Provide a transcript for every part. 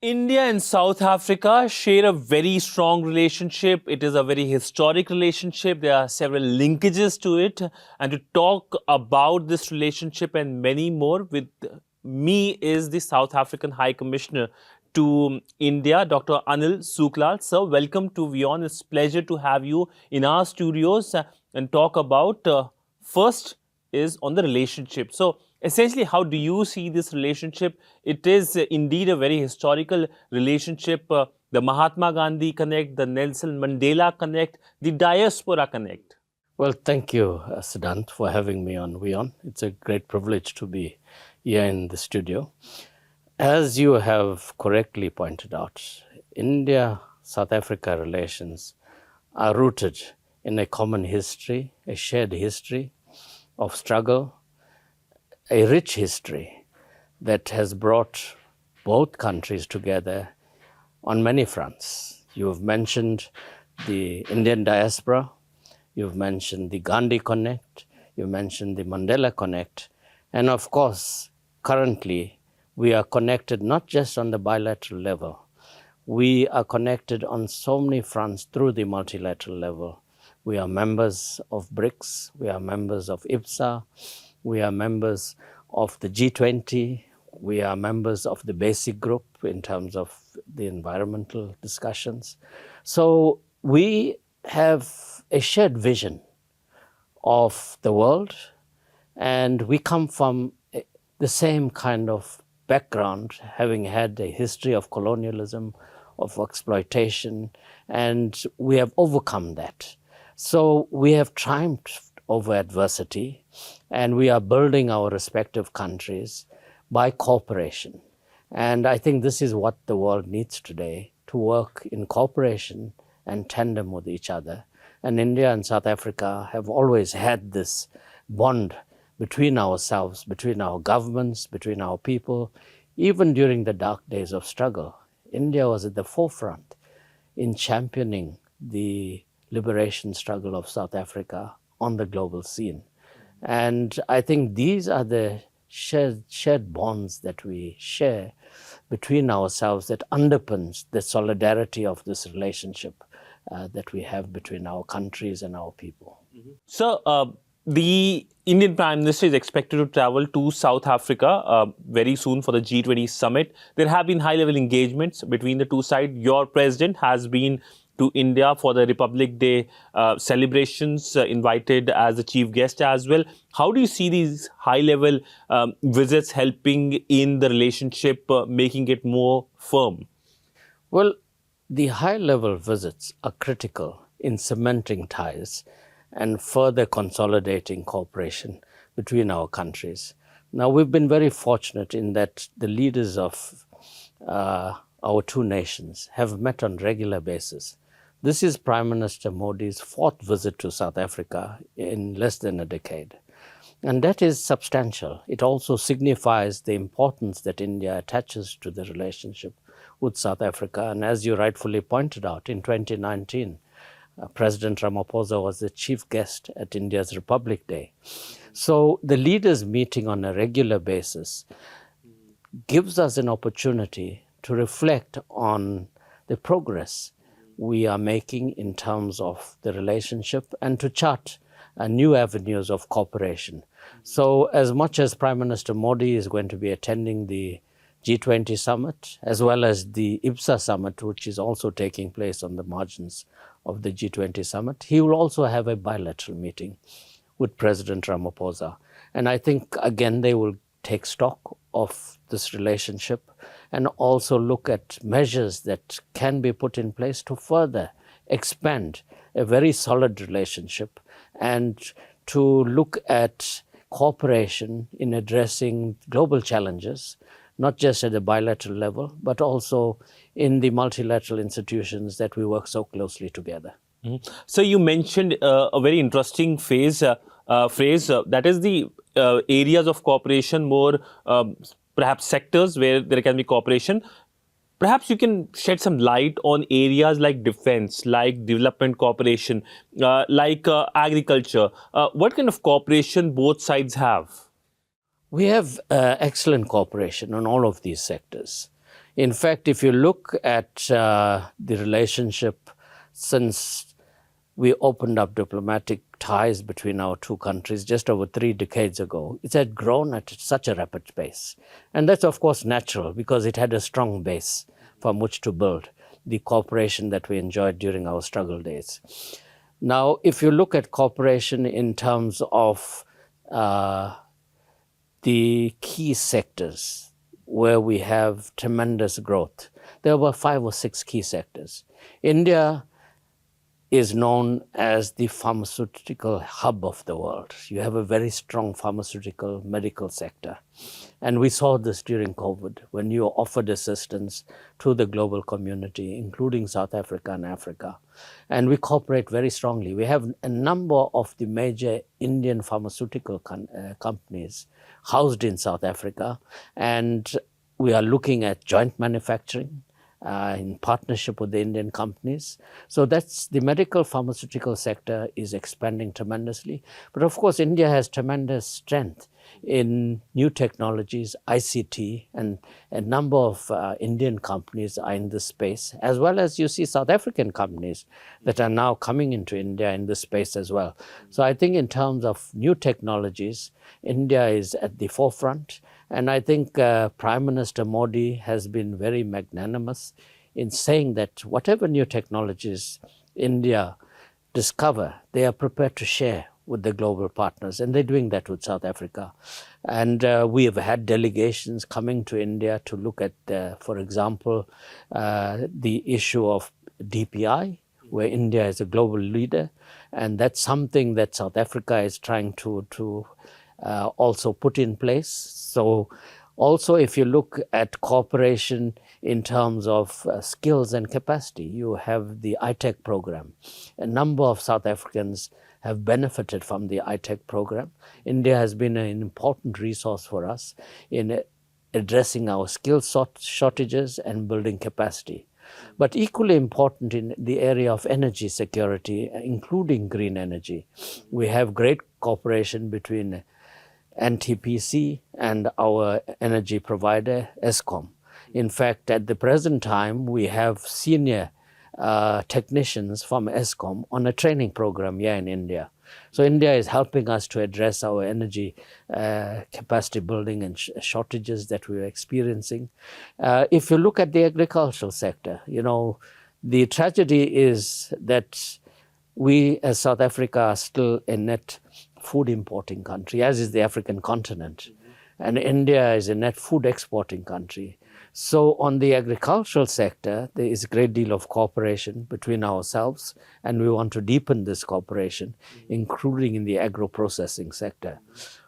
India and South Africa share a very strong relationship. It is a very historic relationship. There are several linkages to it. And to talk about this relationship and many more with me is the South African High Commissioner to India, Dr. Anil Sooklal. Sir, welcome to WION. It's a pleasure to have you in our studios and talk about first is on the relationship. So essentially, how do you see this relationship? It is indeed a very historical relationship. The Mahatma Gandhi connect, the Nelson Mandela connect, the diaspora connect. Well, thank you, Siddhant, for having me on WION. It's a great privilege to be here in the studio. As you have correctly pointed out, India-South Africa relations are rooted in a common history, a shared history of struggle, a rich history that has brought both countries together on many fronts. You have mentioned the Indian diaspora, you've mentioned the Gandhi Connect, you mentioned the Mandela Connect, and of course, currently, we are connected not just on the bilateral level, we are connected on so many fronts through the multilateral level. We are members of BRICS, we are members of IPSA, we are members of the G20, we are members of the basic group in terms of the environmental discussions. So we have a shared vision of the world, and we come from the same kind of background, having had a history of colonialism, of exploitation, and we have overcome that. So we have triumphed over adversity, and we are building our respective countries by cooperation. And I think this is what the world needs today, to work in cooperation and tandem with each other. And India and South Africa have always had this bond between ourselves, between our governments, between our people. Even during the dark days of struggle, India was at the forefront in championing the liberation struggle of South Africa on the global scene. And I think these are the shared bonds that we share between ourselves that underpins the solidarity of this relationship that we have between our countries and our people. So, the Indian Prime Minister is expected to travel to South Africa very soon for the G20 summit. There have been high-level engagements between the two sides. Your president has been to India for the Republic Day celebrations, invited as a chief guest as well. How do you see these high-level visits helping in the relationship, making it more firm? Well, the high-level visits are critical in cementing ties and further consolidating cooperation between our countries. Now, we've been very fortunate in that the leaders of our two nations have met on regular basis. This is Prime Minister Modi's fourth visit to South Africa in less than a decade. And that is substantial. It also signifies the importance that India attaches to the relationship with South Africa. And as you rightfully pointed out, in 2019, President Ramaphosa was the chief guest at India's Republic Day. So the leaders meeting on a regular basis gives us an opportunity to reflect on the progress we are making in terms of the relationship and to chart new avenues of cooperation. So as much as Prime Minister Modi is going to be attending the G20 summit, as well as the IPSA summit, which is also taking place on the margins of the G20 summit, he will also have a bilateral meeting with President Ramaphosa. And I think, again, they will take stock of this relationship and also look at measures that can be put in place to further expand a very solid relationship and to look at cooperation in addressing global challenges, not just at the bilateral level, but also in the multilateral institutions that we work so closely together. So you mentioned a very interesting phrase, that is the areas of cooperation, more perhaps sectors where there can be cooperation. Perhaps you can shed some light on areas like defense, like development cooperation, like agriculture. What kind of cooperation both sides have? We have excellent cooperation on all of these sectors. In fact, if you look at the relationship since we opened up diplomatic ties between our two countries just over 3 decades ago, it had grown at such a rapid pace. And that's, of course, natural because it had a strong base from which to build the cooperation that we enjoyed during our struggle days. Now, if you look at cooperation in terms of the key sectors where we have tremendous growth, there were 5 or 6 key sectors. India is known as the pharmaceutical hub of the world. You have a very strong pharmaceutical medical sector. And we saw this during COVID when you offered assistance to the global community, including South Africa and Africa. And we cooperate very strongly. We have a number of the major Indian pharmaceutical companies housed in South Africa. And we are looking at joint manufacturing in partnership with the Indian companies. So that's the medical pharmaceutical sector is expanding tremendously. But of course, India has tremendous strength in new technologies, ICT, and a number of Indian companies are in this space, as well as you see South African companies that are now coming into India in this space as well. So I think in terms of new technologies, India is at the forefront. And I think Prime Minister Modi has been very magnanimous in saying that whatever new technologies India discover, they are prepared to share with the global partners. And they're doing that with South Africa. And we have had delegations coming to India to look at, for example, the issue of DPI, where India is a global leader. And that's something that South Africa is trying to also put in place. So also if you look at cooperation in terms of skills and capacity, you have the ITEC program. A number of South Africans have benefited from the ITEC program. India has been an important resource for us in addressing our skill shortages and building capacity. But equally important in the area of energy security, including green energy, we have great cooperation between NTPC and our energy provider, Eskom. In fact, at the present time, we have senior technicians from Eskom on a training program here in India. So India is helping us to address our energy capacity building and shortages that we're experiencing. If you look at the agricultural sector, you know, the tragedy is that we as South Africa are still a net food importing country, as is the African continent. And India is a net food exporting country. So on the agricultural sector, there is a great deal of cooperation between ourselves, and we want to deepen this cooperation, including in the agro-processing sector.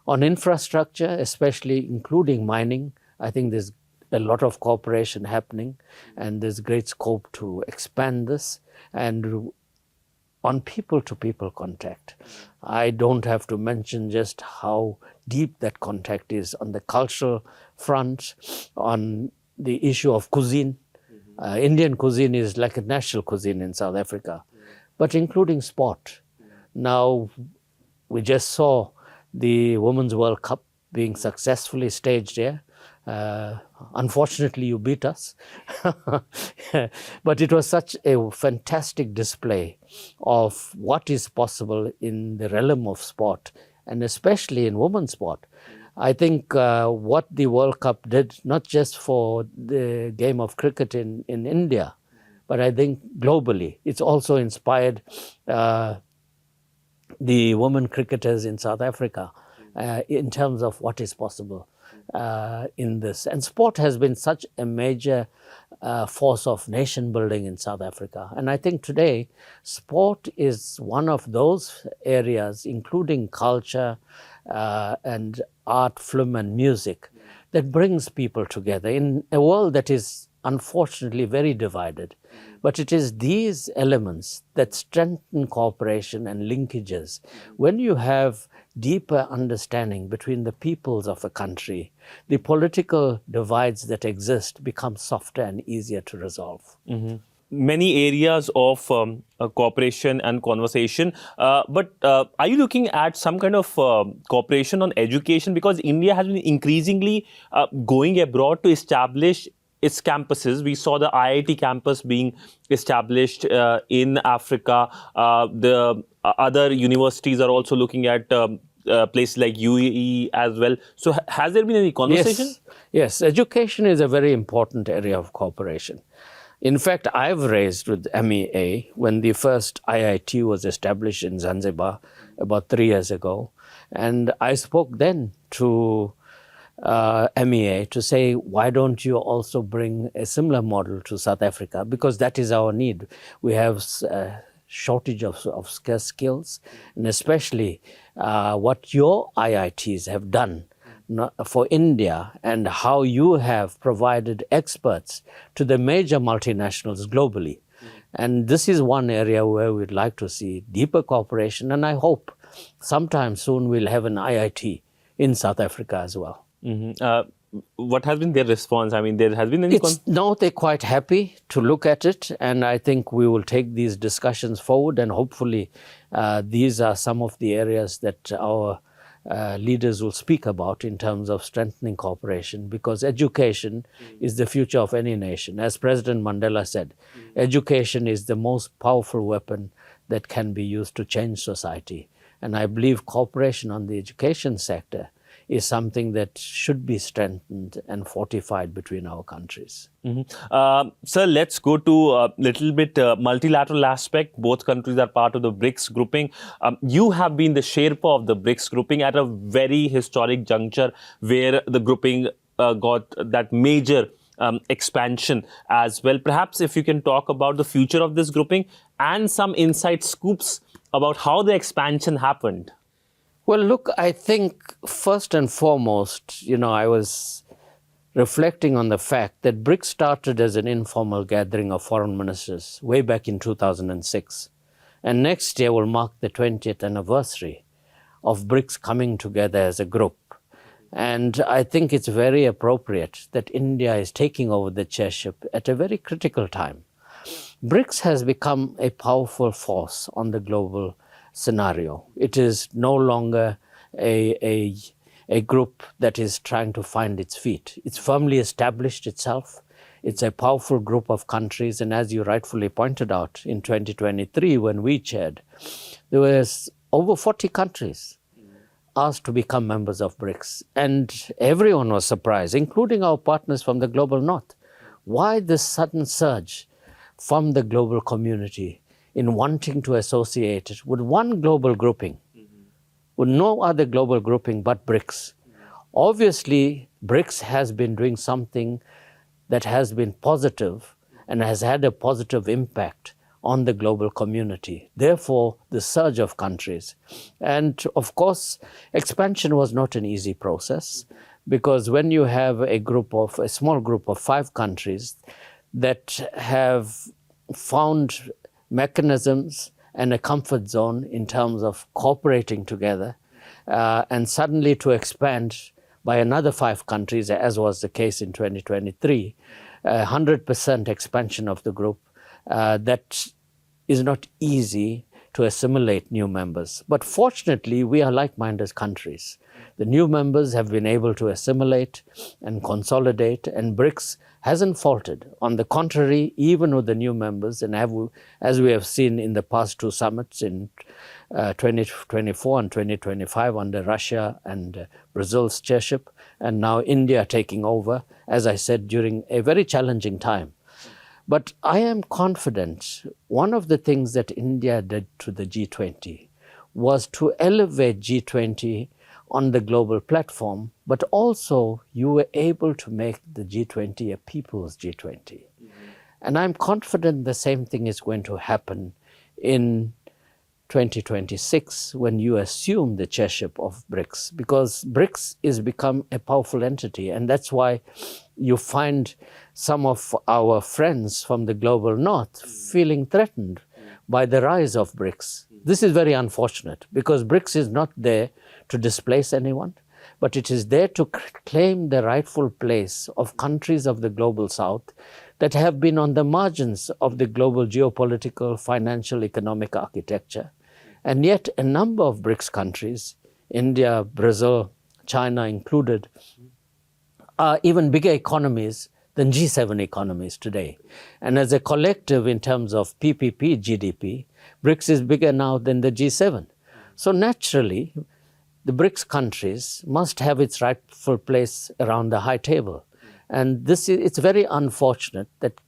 On infrastructure, especially including mining, I think there's a lot of cooperation happening, and there's great scope to expand this. And on people-to-people contact, I don't have to mention just how deep that contact is on the cultural front, on the issue of cuisine. Indian cuisine is like a national cuisine in South Africa, but including sport. Now, we just saw the Women's World Cup being successfully staged here. Unfortunately, you beat us. But it was such a fantastic display of what is possible in the realm of sport, and especially in women's sport. I think what the World Cup did, not just for the game of cricket in India, but I think globally, it's also inspired the women cricketers in South Africa in terms of what is possible in this. And sport has been such a major force of nation building in South Africa. And I think today, sport is one of those areas, including culture and art, film and music, that brings people together in a world that is unfortunately very divided. But it is these elements that strengthen cooperation and linkages. When you have deeper understanding between the peoples of a country, the political divides that exist become softer and easier to resolve. Many areas of cooperation and conversation. But are you looking at some kind of cooperation on education? Because India has been increasingly going abroad to establish its campuses. We saw the IIT campus being established in Africa. The other universities are also looking at places like UAE as well. So has there been any conversation? Yes, education is a very important area of cooperation. In fact, I've raised with MEA when the first IIT was established in Zanzibar about 3 years ago. And I spoke then to MEA to say, why don't you also bring a similar model to South Africa? Because that is our need. We have a shortage of scarce skills, and especially what your IITs have done for India and how you have provided experts to the major multinationals globally. And this is one area where we'd like to see deeper cooperation, and I hope sometime soon we'll have an IIT in South Africa as well. What has been their response? I mean, there has been any... No, they're quite happy to look at it, and I think we will take these discussions forward, and hopefully these are some of the areas that our leaders will speak about in terms of strengthening cooperation, because education is the future of any nation. As President Mandela said, education is the most powerful weapon that can be used to change society. And I believe cooperation on the education sector is something that should be strengthened and fortified between our countries. Sir, let's go to a little bit multilateral aspect. Both countries are part of the BRICS grouping. You have been the Sherpa of the BRICS grouping at a very historic juncture where the grouping got that major expansion as well. Perhaps if you can talk about the future of this grouping and some inside scoops about how the expansion happened. Well, look, I think first and foremost, I was reflecting on the fact that BRICS started as an informal gathering of foreign ministers way back in 2006. And next year will mark the 20th anniversary of BRICS coming together as a group. And I think it's very appropriate that India is taking over the chairship at a very critical time. BRICS has become a powerful force on the global scenario. It is no longer a group that is trying to find its feet. It's firmly established itself. It's a powerful group of countries. And as you rightfully pointed out, in 2023, when we chaired, there was over 40 countries asked to become members of BRICS. And everyone was surprised, including our partners from the global north. Why this sudden surge from the global community in wanting to associate it with one global grouping, with no other global grouping but BRICS? Obviously, BRICS has been doing something that has been positive and has had a positive impact on the global community. Therefore, the surge of countries. And of course, expansion was not an easy process, because when you have a small group of 5 countries that have found mechanisms and a comfort zone in terms of cooperating together, and suddenly to expand by another 5 countries, as was the case in 2023, 100% expansion of the group, that is not easy to assimilate new members. But fortunately, we are like-minded countries. The new members have been able to assimilate and consolidate, and BRICS hasn't faltered. On the contrary, even with the new members, and as we have seen in the past 2 summits in 2024 and 2025 under Russia and Brazil's chairship, and now India taking over, as I said, during a very challenging time. But I am confident one of the things that India did to the G20 was to elevate G20 on the global platform, but also you were able to make the G20 a people's G20. And I'm confident the same thing is going to happen in 2026 when you assume the chairship of BRICS, because BRICS is become a powerful entity, and that's why you find some of our friends from the global north feeling threatened by the rise of BRICS. This is very unfortunate, because BRICS is not there to displace anyone, but it is there to claim the rightful place of countries of the global south that have been on the margins of the global geopolitical, financial, economic architecture. And yet a number of BRICS countries, India, Brazil, China included, are even bigger economies than G7 economies today. And as a collective in terms of PPP GDP, BRICS is bigger now than the G7. So naturally, the BRICS countries must have its rightful place around the high table. And it's very unfortunate that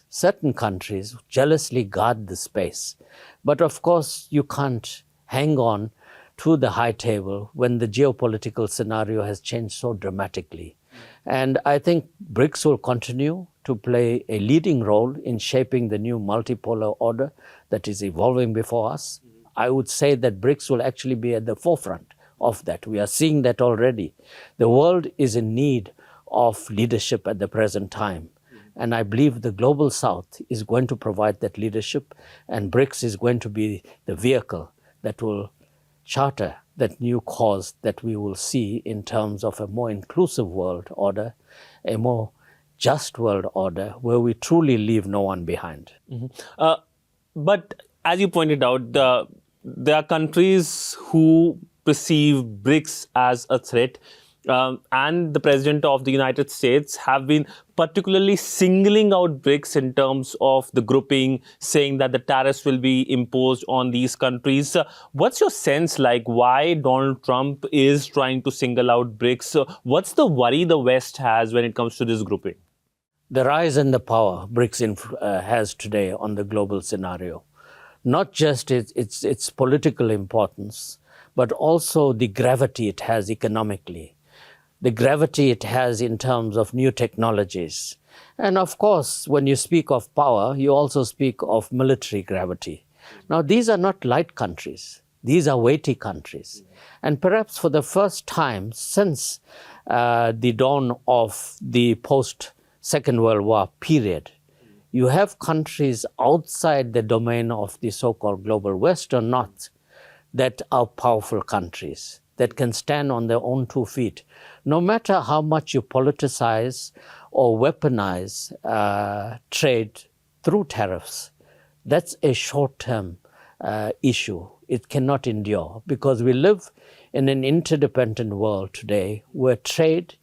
certain countries jealously guard the space. But of course, you can't hang on to the high table when the geopolitical scenario has changed so dramatically. And I think BRICS will continue to play a leading role in shaping the new multipolar order that is evolving before us. I would say that BRICS will actually be at the forefront of that. We are seeing that already. The world is in need of leadership at the present time. And I believe the Global South is going to provide that leadership, and BRICS is going to be the vehicle that will charter that new cause that we will see in terms of a more inclusive world order, a more just world order, where we truly leave no one behind. But as you pointed out, there are countries who perceive BRICS as a threat. And the President of the United States have been particularly singling out BRICS in terms of the grouping, saying that the tariffs will be imposed on these countries. What's your sense like why Donald Trump is trying to single out BRICS? What's the worry the West has when it comes to this grouping? The rise and the power BRICS has today on the global scenario, not just its political importance, but also the gravity it has economically, the gravity it has in terms of new technologies. And of course, when you speak of power, you also speak of military gravity. Now, these are not light countries. These are weighty countries. And perhaps for the first time since the dawn of the post-Second World War period, you have countries outside the domain of the so-called global West or not that are powerful countries that can stand on their own 2 feet. No matter how much you politicize or weaponize trade through tariffs, that's a short-term issue. It cannot endure because we live in an interdependent world today where trade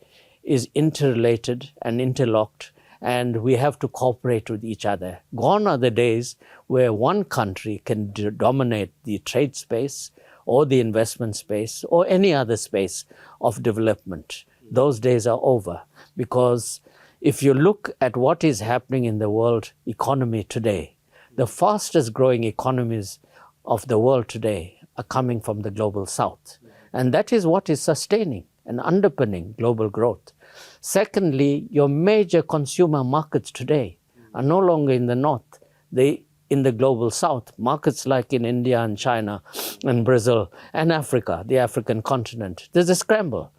is interrelated and interlocked, and we have to cooperate with each other. Gone are the days where one country can dominate the trade space or the investment space or any other space of development. Those days are over, because if you look at what is happening in the world economy today, the fastest growing economies of the world today are coming from the global South. And that is what is sustaining and underpinning global growth. Secondly, your major consumer markets today are no longer in the North. They in the global South, markets like in India and China and Brazil and Africa, the African continent. There's a scramble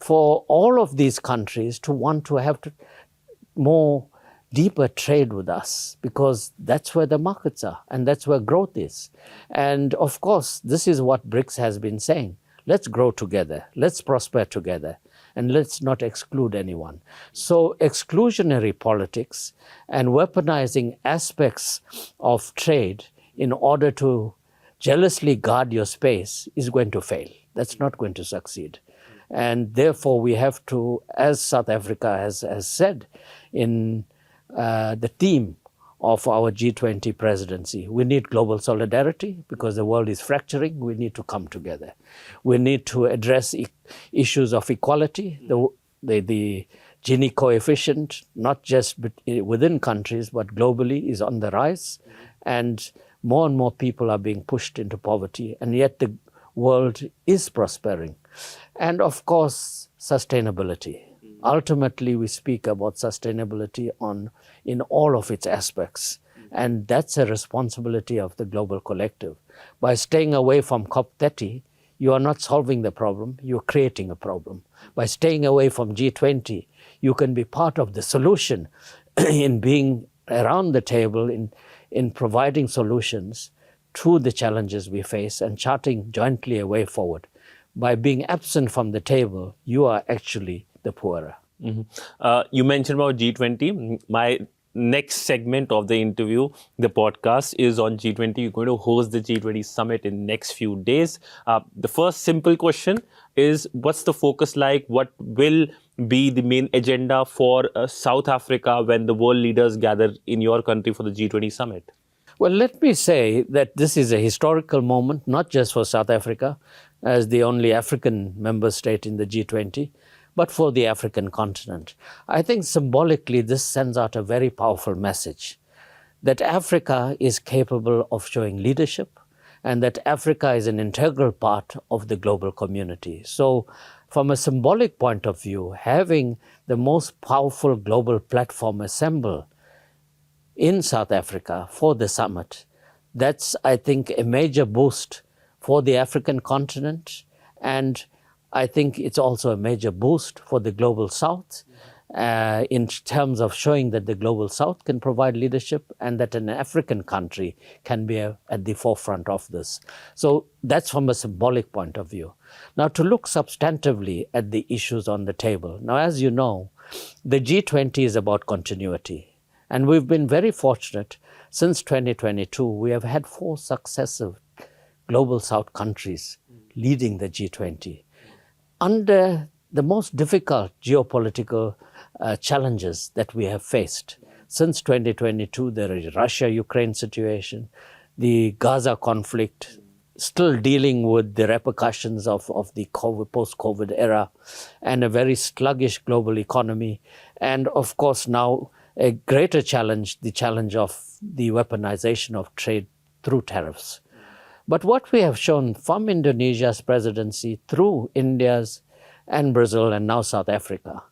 for all of these countries to want to have more deeper trade with us, because that's where the markets are and that's where growth is. And of course, this is what BRICS has been saying. Let's grow together, let's prosper together, and let's not exclude anyone. So exclusionary politics and weaponizing aspects of trade in order to jealously guard your space is going to fail. That's not going to succeed. And therefore, we have to, as South Africa has said in the theme of our G20 presidency, we need global solidarity because the world is fracturing. We need to come together. We need to address issues of equality. The Gini coefficient, not just within countries, but globally, is on the rise. And more people are being pushed into poverty, and yet the world is prospering. And of course, sustainability. Ultimately, we speak about sustainability in all of its aspects. And that's a responsibility of the global collective. By staying away from COP30, you are not solving the problem, you're creating a problem. By staying away from G20, you can be part of the solution in being around the table, in providing solutions to the challenges we face and charting jointly a way forward. By being absent from the table, you are actually the poorer. You mentioned about G20. My next segment of the interview, the podcast, is on G20. You're going to host the G20 summit in next few days. The first simple question is, what's the focus like? What will be the main agenda for South Africa when the world leaders gather in your country for the G20 summit? Well, let me say that this is a historical moment, not just for South Africa, as the only African member state in the G20, but for the African continent. I think symbolically this sends out a very powerful message that Africa is capable of showing leadership and that Africa is an integral part of the global community. So from a symbolic point of view, having the most powerful global platform assemble in South Africa for the summit, that's, I think, a major boost for the African continent, and I think it's also a major boost for the Global South in terms of showing that the Global South can provide leadership and that an African country can be at the forefront of this. So that's from a symbolic point of view. Now, to look substantively at the issues on the table. Now, as you know, the G20 is about continuity. And we've been very fortunate. Since 2022, we have had 4 successive Global South countries leading the G20 under the most difficult geopolitical challenges that we have faced. Since 2022, there is Russia-Ukraine situation, the Gaza conflict, still dealing with the repercussions of the post-COVID era, and a very sluggish global economy. And of course now a greater challenge, the challenge of the weaponization of trade through tariffs. But what we have shown from Indonesia's presidency through India's and Brazil and now South Africa,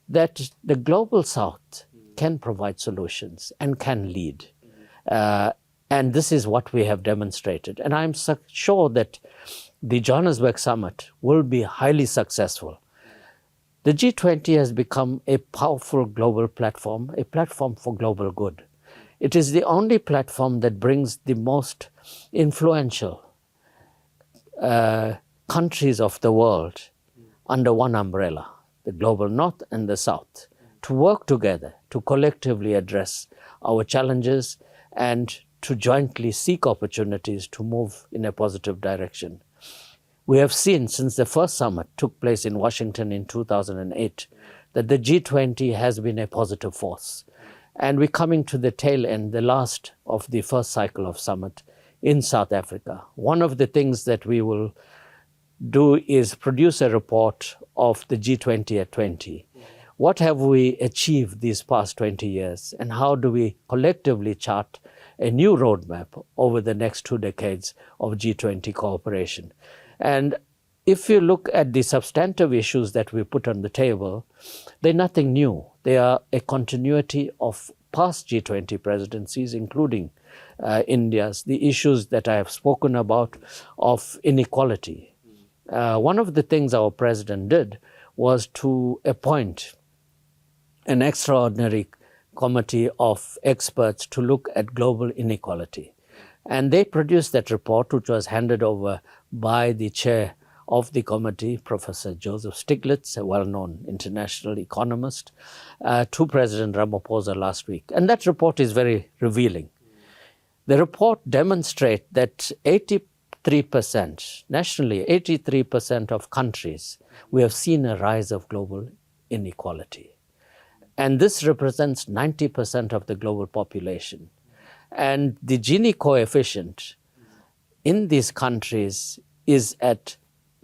that the Global South can provide solutions and can lead. And this is what we have demonstrated. And I'm sure that the Johannesburg summit will be highly successful. The G20 has become a powerful global platform, a platform for global good. It is the only platform that brings the most influential countries of the world under one umbrella, the global North and the South, to work together, to collectively address our challenges and to jointly seek opportunities to move in a positive direction. We have seen since the first summit took place in Washington in 2008 that the G20 has been a positive force. And we're coming to the tail end, the last of the first cycle of summit in South Africa. One of the things that we will do is produce a report of the G20 at 20. What have we achieved these past 20 years, and how do we collectively chart a new roadmap over the next 2 decades of G20 cooperation? And if you look at the substantive issues that we put on the table, they're nothing new. They are a continuity of past G20 presidencies, including India's, the issues that I have spoken about of inequality. One of the things our president did was to appoint an extraordinary committee of experts to look at global inequality. And they produced that report, which was handed over by the chair of the committee, Professor Joseph Stiglitz, a well-known international economist, to President Ramaphosa last week. And that report is very revealing. The report demonstrates that 83%, nationally, 83% of countries, we have seen a rise of global inequality. And this represents 90% of the global population. And the Gini coefficient in these countries is at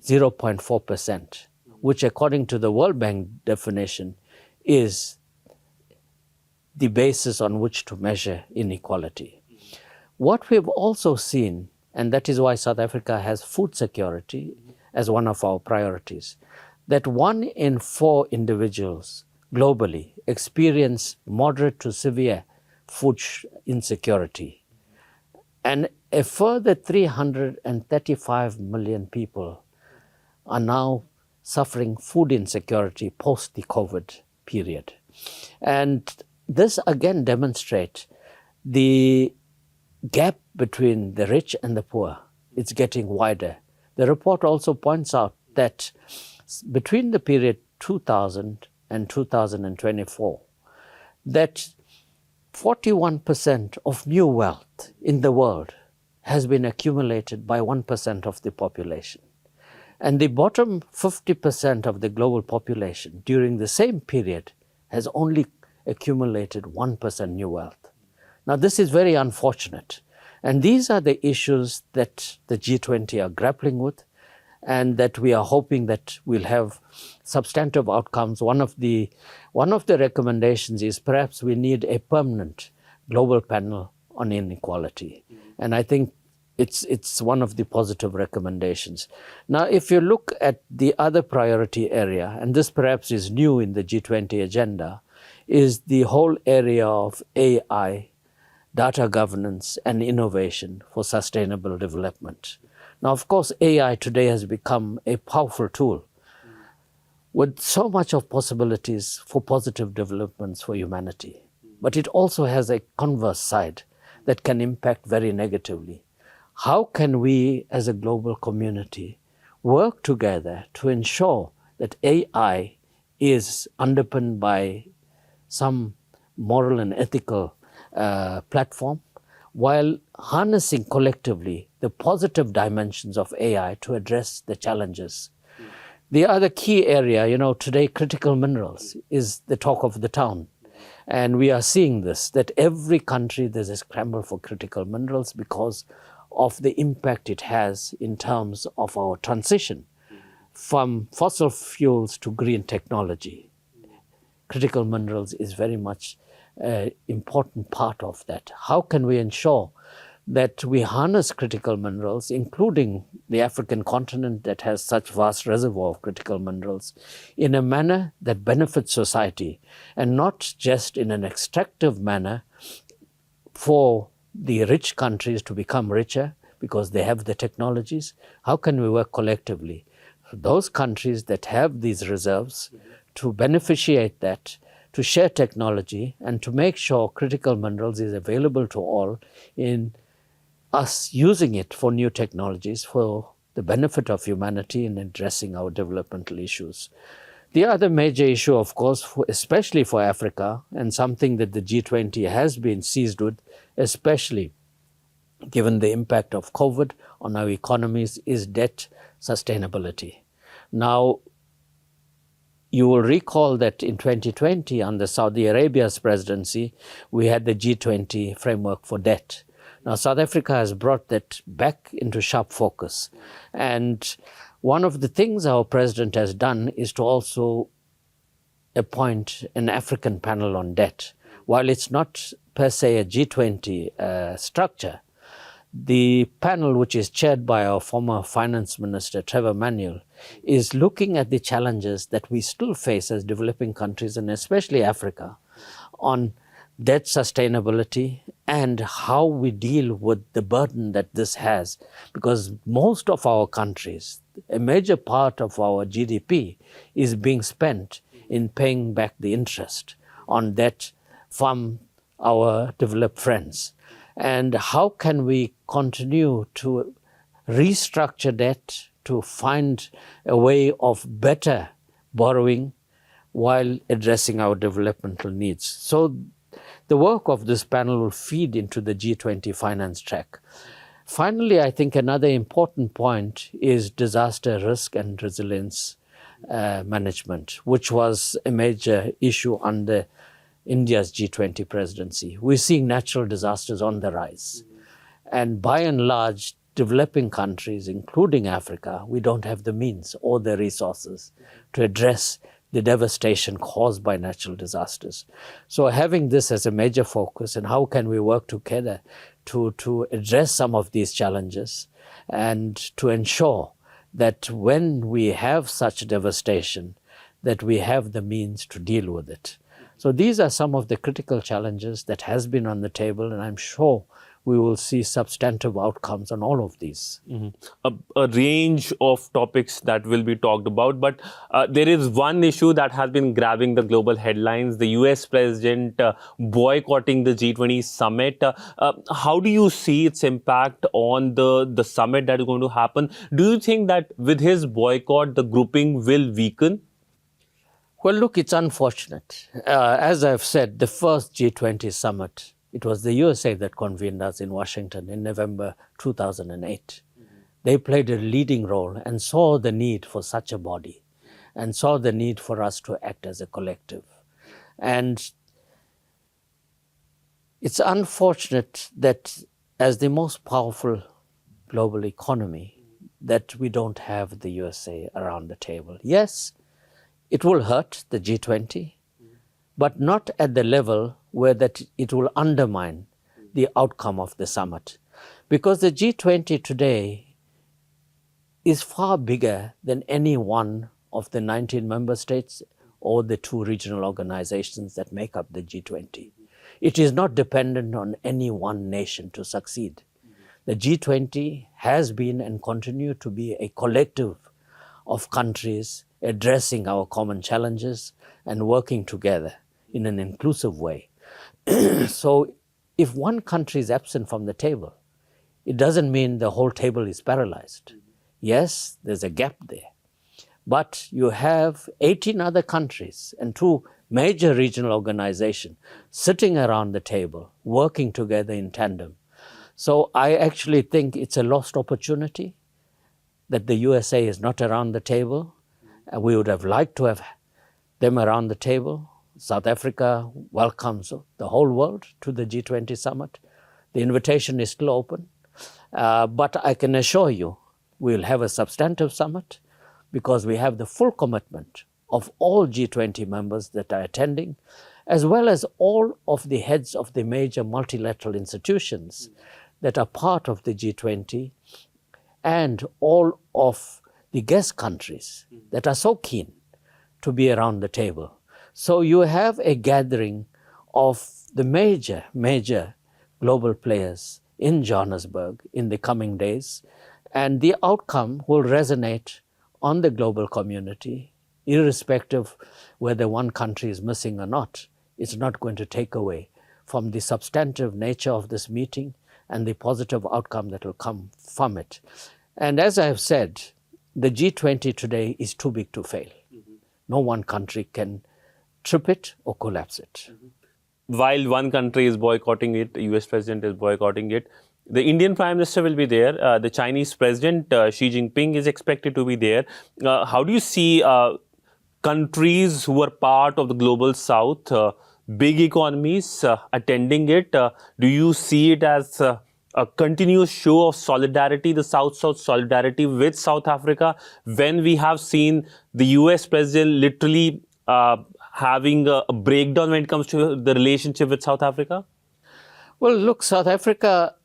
0.4%, which according to the World Bank definition is the basis on which to measure inequality. What we've also seen, and that is why South Africa has food security as one of our priorities, that 1 in 4 individuals globally experience moderate to severe food insecurity. And a further 335 million people are now suffering food insecurity post the COVID period. And this again demonstrates the gap between the rich and the poor. It's getting wider. The report also points out that between the period 2000 and 2024, that 41% of new wealth in the world has been accumulated by 1% of the population. And the bottom 50% of the global population during the same period has only accumulated 1% new wealth. Now, this is very unfortunate. And these are the issues that the G20 are grappling with, and that we are hoping that we'll have substantive outcomes. One of the recommendations is perhaps we need a permanent global panel on inequality. And I think it's one of the positive recommendations. Now, if you look at the other priority area, and this perhaps is new in the G20 agenda, is the whole area of AI, data governance and innovation for sustainable development. Now, of course, AI today has become a powerful tool with so much of possibilities for positive developments for humanity. But it also has a converse side that can impact very negatively. How can we as a global community work together to ensure that AI is underpinned by some moral and ethical platform, while harnessing collectively the positive dimensions of AI to address the challenges? The other key area, today critical minerals is the talk of the town. And we are seeing this, that every country there's a scramble for critical minerals because of the impact it has in terms of our transition from fossil fuels to green technology. Critical minerals is very much an important part of that. How can we ensure that we harness critical minerals, including the African continent that has such vast reservoir of critical minerals, in a manner that benefits society and not just in an extractive manner for the rich countries to become richer because they have the technologies? How can we work collectively for those countries that have these reserves to beneficiate that, to share technology, and to make sure critical minerals is available to all in us using it for new technologies for the benefit of humanity in addressing our developmental issues? The other major issue, of course, especially for Africa, and something that the G20 has been seized with, especially given the impact of COVID on our economies, is debt sustainability. Now, you will recall that in 2020, under Saudi Arabia's presidency, we had the G20 framework for debt. Now, South Africa has brought that back into sharp focus. And one of the things our president has done is to also appoint an African panel on debt. While it's not per se a G20 structure, the panel, which is chaired by our former finance minister, Trevor Manuel, is looking at the challenges that we still face as developing countries, and especially Africa, on debt sustainability and how we deal with the burden that this has. Because most of our countries, a major part of our GDP is being spent in paying back the interest on debt from our developed friends. And how can we continue to restructure debt to find a way of better borrowing while addressing our developmental needs? So the work of this panel will feed into the G20 finance track. Finally, I think another important point is disaster risk and resilience management, which was a major issue under India's G20 presidency. We're seeing natural disasters on the rise. And by and large, developing countries, including Africa, we don't have the means or the resources to address the devastation caused by natural disasters. So having this as a major focus, and how can we work together to address some of these challenges and to ensure that when we have such devastation, that we have the means to deal with it. So these are some of the critical challenges that has been on the table, and I'm sure we will see substantive outcomes on all of these. A range of topics that will be talked about, but there is one issue that has been grabbing the global headlines: the US president boycotting the G20 summit. How do you see its impact on the summit that is going to happen? Do you think that with his boycott, the grouping will weaken? Well, look, it's unfortunate. As I've said, the first G20 summit, it was the USA that convened us in Washington in November 2008. They played a leading role and saw the need for such a body and saw the need for us to act as a collective. And it's unfortunate that as the most powerful global economy, that we don't have the USA around the table. Yes, it will hurt the G20, but not at the level where that it will undermine the outcome of the summit. Because the G20 today is far bigger than any one of the 19 member states or the 2 regional organizations that make up the G20. It is not dependent on any one nation to succeed. The G20 has been and continue to be a collective of countries addressing our common challenges and working together in an inclusive way. So if one country is absent from the table, it doesn't mean the whole table is paralyzed. Yes, there's a gap there. But you have 18 other countries and 2 major regional organizations sitting around the table, working together in tandem. So I actually think it's a lost opportunity that the USA is not around the table. We would have liked to have them around the table. South Africa welcomes the whole world to the G20 summit. The invitation is still open. But I can assure you, we'll have a substantive summit because we have the full commitment of all G20 members that are attending, as well as all of the heads of the major multilateral institutions that are part of the G20, and all of the guest countries that are so keen to be around the table. So you have a gathering of the major global players in Johannesburg in the coming days, and the outcome will resonate on the global community, irrespective whether one country is missing or not. It's not going to take away from the substantive nature of this meeting and the positive outcome that will come from it. And as I have said, the G20 today is too big to fail. No one country can trip it or collapse it. While one country is boycotting it, the US president is boycotting it, the Indian Prime Minister will be there. The Chinese President Xi Jinping is expected to be there. How do you see countries who are part of the global South, big economies, attending it? Do you see it as a continuous show of solidarity, the South-South solidarity with South Africa, when we have seen the US President literally having a breakdown when it comes to the relationship with South Africa? Well, look, South Africa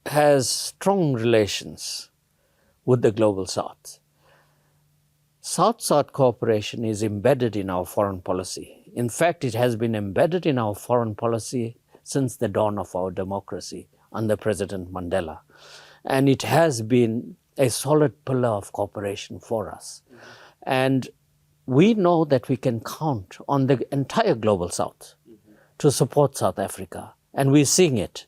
has strong relations with the global South. South-South cooperation is embedded in our foreign policy. In fact, it has been embedded in our foreign policy since the dawn of our democracy under President Mandela. And it has been a solid pillar of cooperation for us. And we know that we can count on the entire global South to support South Africa. And we're seeing it.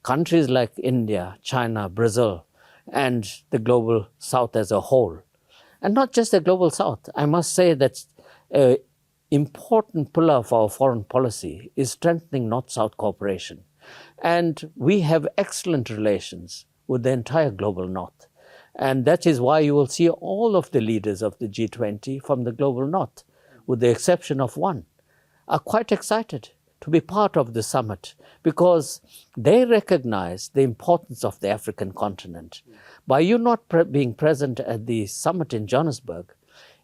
Countries like India, China, Brazil, and the global South as a whole. And not just the global South. I must say that an important pillar of our foreign policy is strengthening North-South cooperation. And we have excellent relations with the entire global North. And that is why you will see all of the leaders of the G20 from the global North, with the exception of one, are quite excited to be part of the summit because they recognize the importance of the African continent. By you not being present at the summit in Johannesburg,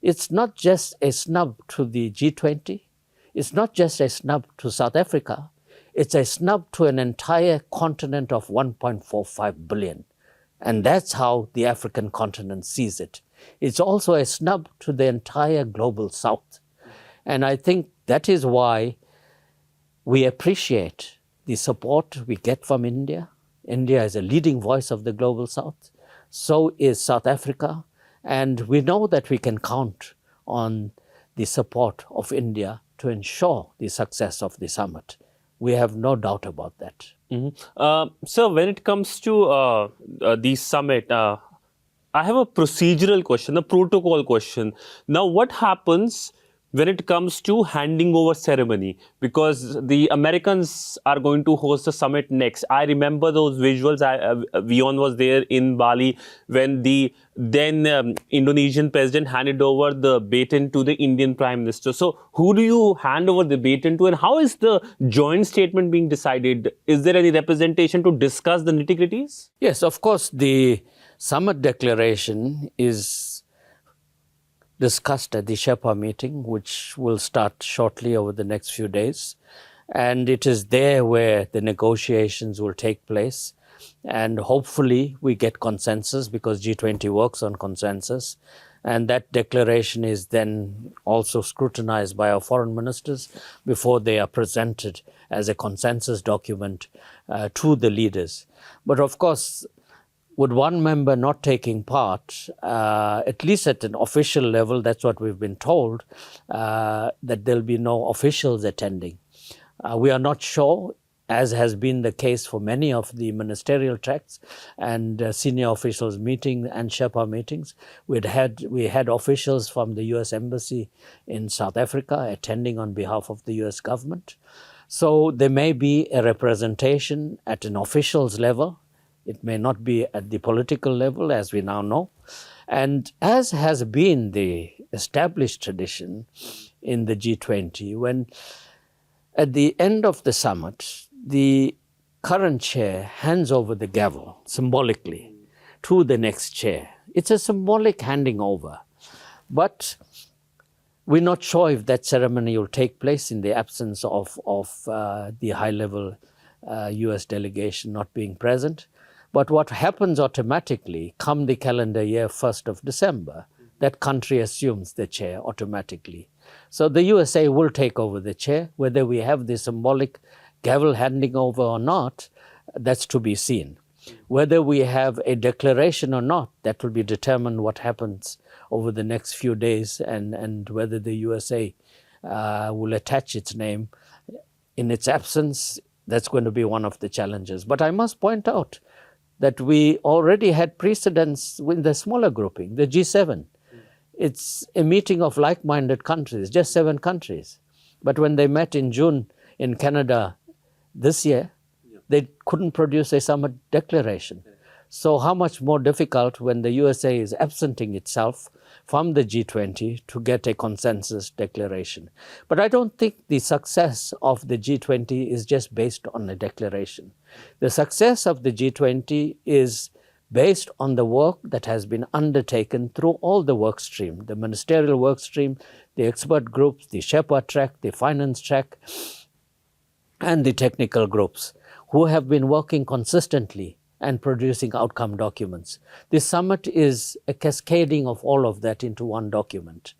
it's not just a snub to the G20, it's not just a snub to South Africa, it's a snub to an entire continent of 1.45 billion. And that's how the African continent sees it. It's also a snub to the entire global South. And I think that is why we appreciate the support we get from India. India is a leading voice of the global South. So is South Africa. And we know that we can count on the support of India to ensure the success of the summit. We have no doubt about that. So when it comes to the summit, I have a procedural question, a protocol question. Now, what happens when it comes to handing over ceremony, because the Americans are going to host the summit next. I remember those visuals. WION was there in Bali when the then Indonesian president handed over the baton to the Indian Prime Minister. So who do you hand over the baton to, and how is the joint statement being decided? Is there any representation to discuss the nitty-gritties? Yes, of course, the summit declaration is discussed at the Sherpa meeting, which will start shortly over the next few days. And it is there where the negotiations will take place. And hopefully we get consensus, because G20 works on consensus. And that declaration is then also scrutinized by our foreign ministers before they are presented as a consensus document to the leaders. But of course, with one member not taking part, at least at an official level, that's what we've been told, that there'll be no officials attending. We are not sure, as has been the case for many of the ministerial tracks and senior officials meeting and Sherpa meetings. We had officials from the US Embassy in South Africa attending on behalf of the US government. So there may be a representation at an officials level. It may not be at the political level, as we now know. And as has been the established tradition in the G20, when at the end of the summit, the current chair hands over the gavel symbolically to the next chair. It's a symbolic handing over. But we're not sure if that ceremony will take place in the absence of the high-level US delegation not being present. But what happens automatically, come the calendar year 1st of December, that country assumes the chair automatically. So the USA will take over the chair. Whether we have the symbolic gavel handing over or not, that's to be seen. Whether we have a declaration or not, that will be determined what happens over the next few days, and whether the USA will attach its name. In its absence, that's going to be one of the challenges. But I must point out that we already had precedents with the smaller grouping, the G7. It's a meeting of like-minded countries, just 7 countries. But when they met in June in Canada this year, they couldn't produce a summit declaration. So how much more difficult when the USA is absenting itself from the G20 to get a consensus declaration. But I don't think the success of the G20 is just based on a declaration. The success of the G20 is based on the work that has been undertaken through all the work stream, the ministerial work stream, the expert groups, the Sherpa track, the finance track, and the technical groups, who have been working consistently and producing outcome documents. This summit is a cascading of all of that into one document.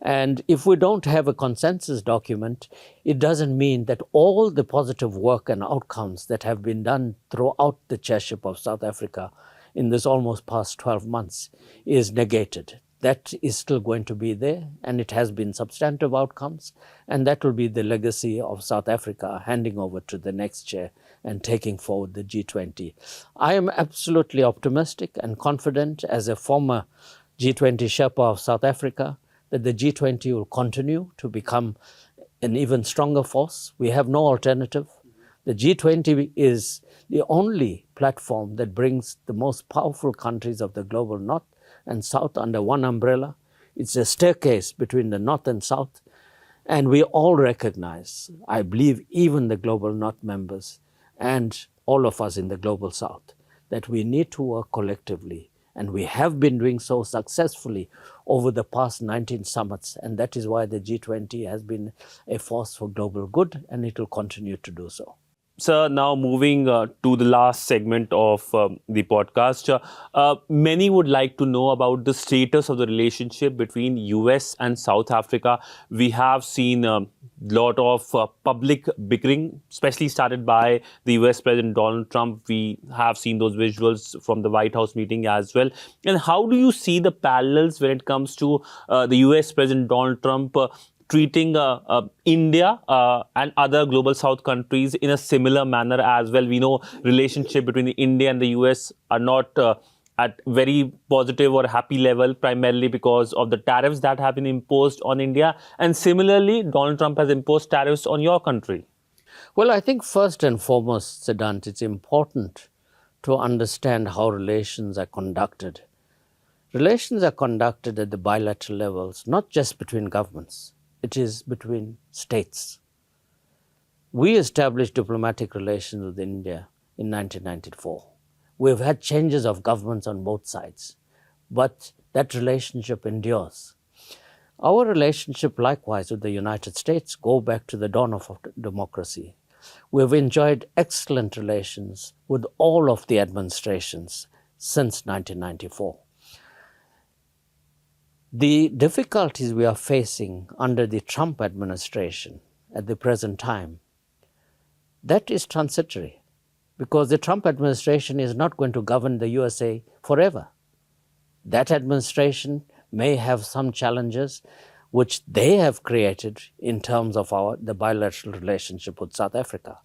And if we don't have a consensus document, it doesn't mean that all the positive work and outcomes that have been done throughout the chairship of South Africa in this almost past 12 months is negated. That is still going to be there, and it has been substantive outcomes, and that will be the legacy of South Africa handing over to the next chair and taking forward the G20. I am absolutely optimistic and confident as a former G20 Sherpa of South Africa that the G20 will continue to become an even stronger force. We have no alternative. The G20 is the only platform that brings the most powerful countries of the global north and south under one umbrella. It's a staircase between the north and south. And we all recognize, I believe even the global north members and all of us in the global south, that we need to work collectively. And we have been doing so successfully over the past 19 summits. And that is why the G20 has been a force for global good, and it will continue to do so. Sir, now moving to the last segment of the podcast, many would like to know about the status of the relationship between US and South Africa. We have seen a lot of public bickering, especially started by the US President Donald Trump. We have seen those visuals from the White House meeting as well. And how do you see the parallels when it comes to the US President Donald Trump treating India and other global south countries in a similar manner as well? We know relationship between India and the US are not at very positive or happy level, primarily because of the tariffs that have been imposed on India? And similarly, Donald Trump has imposed tariffs on your country. Well, I think first and foremost, Siddhant, it's important to understand how relations are conducted. Relations are conducted at the bilateral levels, not just between governments. It is between states. We established diplomatic relations with India in 1994. We've had changes of governments on both sides, but that relationship endures. Our relationship, likewise, with the United States go back to the dawn of democracy. We've enjoyed excellent relations with all of the administrations since 1994. The difficulties we are facing under the Trump administration at the present time, that is transitory, because the Trump administration is not going to govern the USA forever. That administration may have some challenges which they have created in terms of the bilateral relationship with South Africa.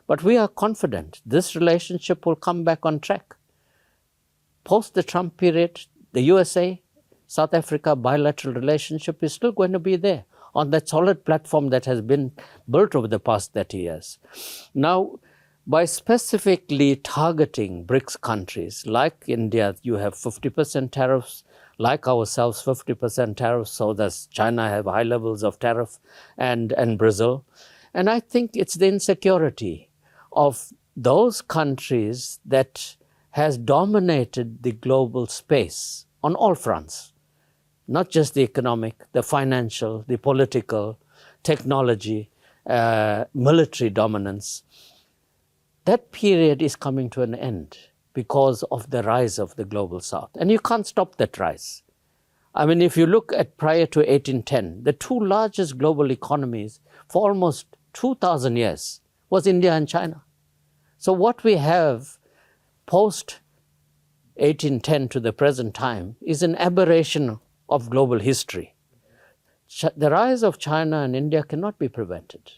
But we are confident this relationship will come back on track. Post the Trump period, the USA-South Africa bilateral relationship is still going to be there on that solid platform that has been built over the past 30 years. Now, by specifically targeting BRICS countries, like India, you have 50% tariffs, like ourselves, 50% tariffs, so does China have high levels of tariff, and Brazil. And I think it's the insecurity of those countries that has dominated the global space on all fronts, not just the economic, the financial, the political, technology, military dominance. That period is coming to an end because of the rise of the global south. And you can't stop that rise. I mean, if you look at prior to 1810, the two largest global economies for almost 2,000 years was India and China. So what we have post 1810 to the present time is an aberration of global history. The rise of China and India cannot be prevented.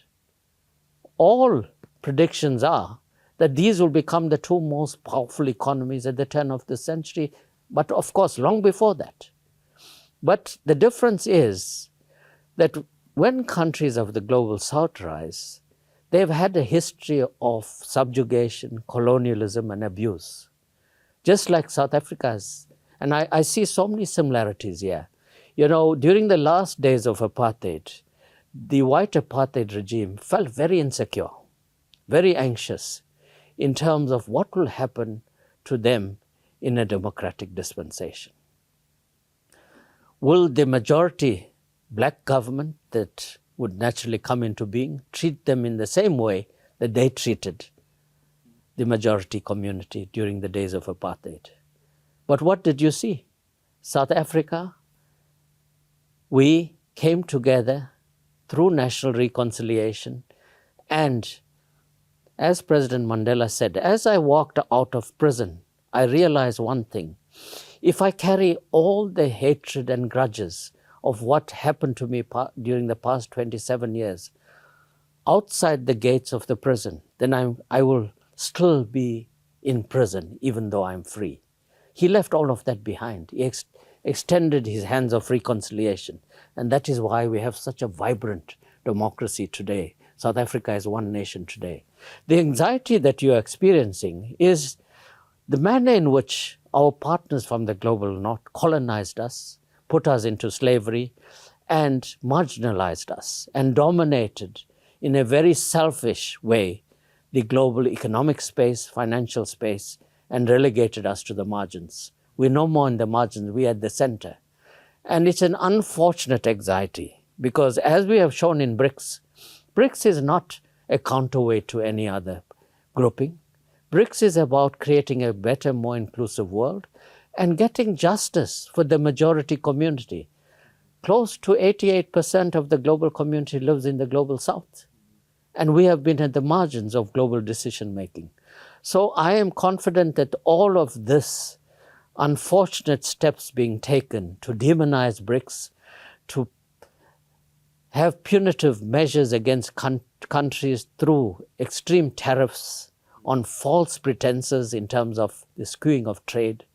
All predictions are that these will become the two most powerful economies at the turn of the century, but of course long before that. But the difference is that when countries of the global south rise, they've had a history of subjugation, colonialism and abuse, just like South Africa's. And I see so many similarities here. You know, during the last days of apartheid, the white apartheid regime felt very insecure, very anxious in terms of what will happen to them in a democratic dispensation. Will the majority black government that would naturally come into being treat them in the same way that they treated the majority community during the days of apartheid? But what did you see? South Africa, we came together through national reconciliation, and as President Mandela said, as I walked out of prison, I realized one thing. If I carry all the hatred and grudges of what happened to me during the past 27 years outside the gates of the prison, then I will still be in prison even though I'm free. He left all of that behind. He extended his hands of reconciliation. And that is why we have such a vibrant democracy today. South Africa is one nation today. The anxiety that you are experiencing is the manner in which our partners from the global north colonized us, put us into slavery, and marginalized us, and dominated in a very selfish way the global economic space, financial space, and relegated us to the margins. We're no more in the margins, we're at the center. And it's an unfortunate anxiety because, as we have shown in BRICS, BRICS is not a counterweight to any other grouping. BRICS is about creating a better, more inclusive world and getting justice for the majority community. Close to 88% of the global community lives in the global south. And we have been at the margins of global decision making. So I am confident that all of this unfortunate steps being taken to demonize BRICS, to have punitive measures against countries through extreme tariffs on false pretenses in terms of the skewing of trade,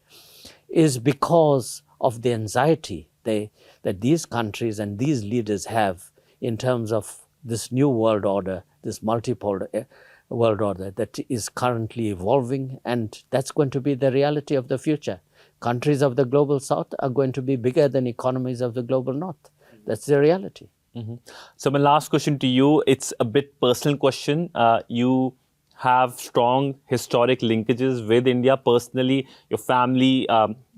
is because of the anxiety that these countries and these leaders have in terms of this new world order, this multipolar world order that is currently evolving, and that's going to be the reality of the future. Countries of the global south are going to be bigger than economies of the global north. That's the reality. Mm-hmm. So my last question to you, it's a bit personal question. You have strong historic linkages with India personally. Your family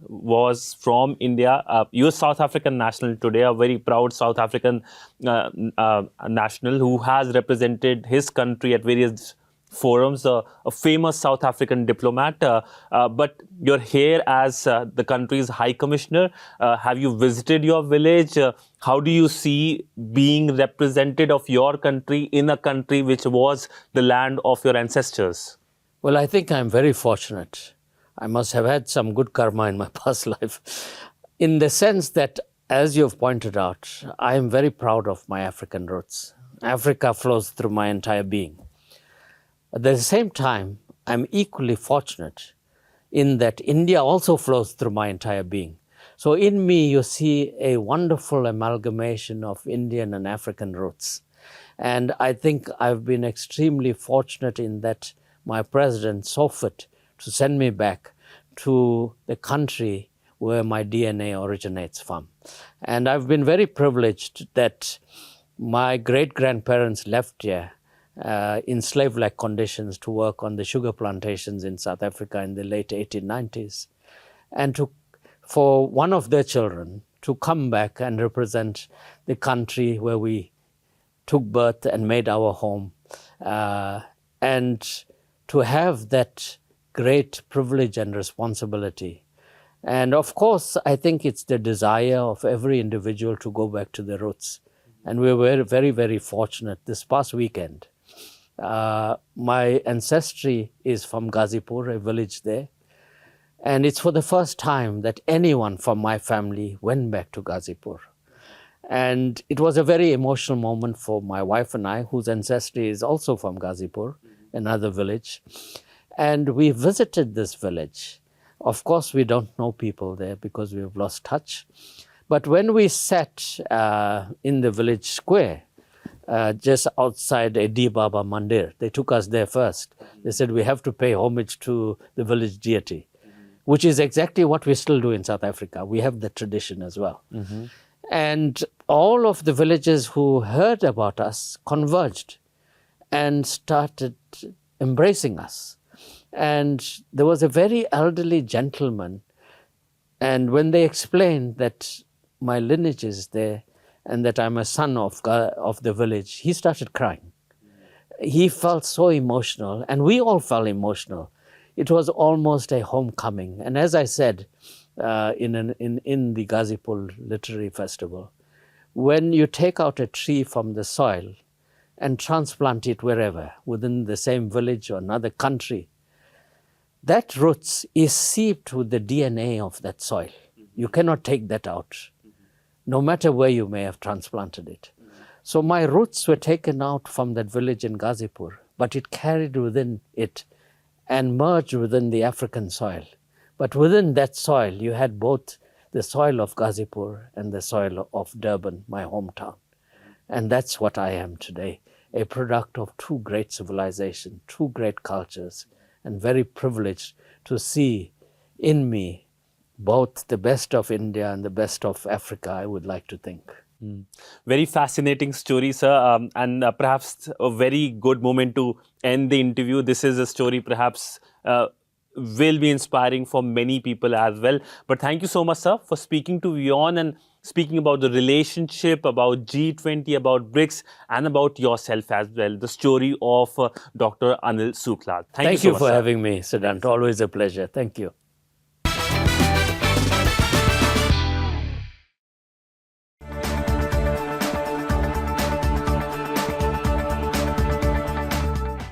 was from India. You're a South African national today, a very proud South African national who has represented his country at various forums, a famous South African diplomat, but you're here as the country's High Commissioner. Have you visited your village? How do you see being represented of your country in a country which was the land of your ancestors? Well, I think I'm very fortunate. I must have had some good karma in my past life, in the sense that, as you've pointed out, I am very proud of my African roots. Africa flows through my entire being. At the same time, I'm equally fortunate in that India also flows through my entire being. So in me, you see a wonderful amalgamation of Indian and African roots. And I think I've been extremely fortunate in that my president saw fit to send me back to the country where my DNA originates from. And I've been very privileged that my great-grandparents left here in slave-like conditions to work on the sugar plantations in South Africa in the late 1890s. And for one of their children to come back and represent the country where we took birth and made our home, and to have that great privilege and responsibility. And of course, I think it's the desire of every individual to go back to their roots. And we were very, very fortunate this past weekend. My ancestry is from Ghazipur, a village there. And it's for the first time that anyone from my family went back to Ghazipur. And it was a very emotional moment for my wife and I, whose ancestry is also from Ghazipur, another village. And we visited this village. Of course, we don't know people there because we've lost touch. But when we sat in the village square, just outside a D Baba Mandir, they took us there first. They said, we have to pay homage to the village deity, which is exactly what we still do in South Africa. We have the tradition as well. Mm-hmm. And all of the villagers who heard about us converged and started embracing us. And there was a very elderly gentleman, and when they explained that my lineage is there and that I'm a son of the village, he started crying. He felt so emotional, and we all felt emotional. It was almost a homecoming. And as I said in the Ghazipur Literary Festival, when you take out a tree from the soil and transplant it wherever, within the same village or another country, that roots is seeped with the DNA of that soil. You cannot take that out, no matter where you may have transplanted it. So my roots were taken out from that village in Ghazipur, but it carried within it and merged within the African soil. But within that soil, you had both the soil of Ghazipur and the soil of Durban, my hometown. And that's what I am today, a product of two great civilizations, two great cultures, and very privileged to see in me both the best of India and the best of Africa, I would like to think. Very fascinating story, sir, and perhaps a very good moment to end the interview. This is a story perhaps will be inspiring for many people as well. But thank you so much, sir, for speaking to WION and speaking about the relationship, about G20, about BRICS, and about yourself as well, the story of Dr. Anil Sooklal. Thank you so much, for having me, Siddhant. Always a pleasure. Thank you.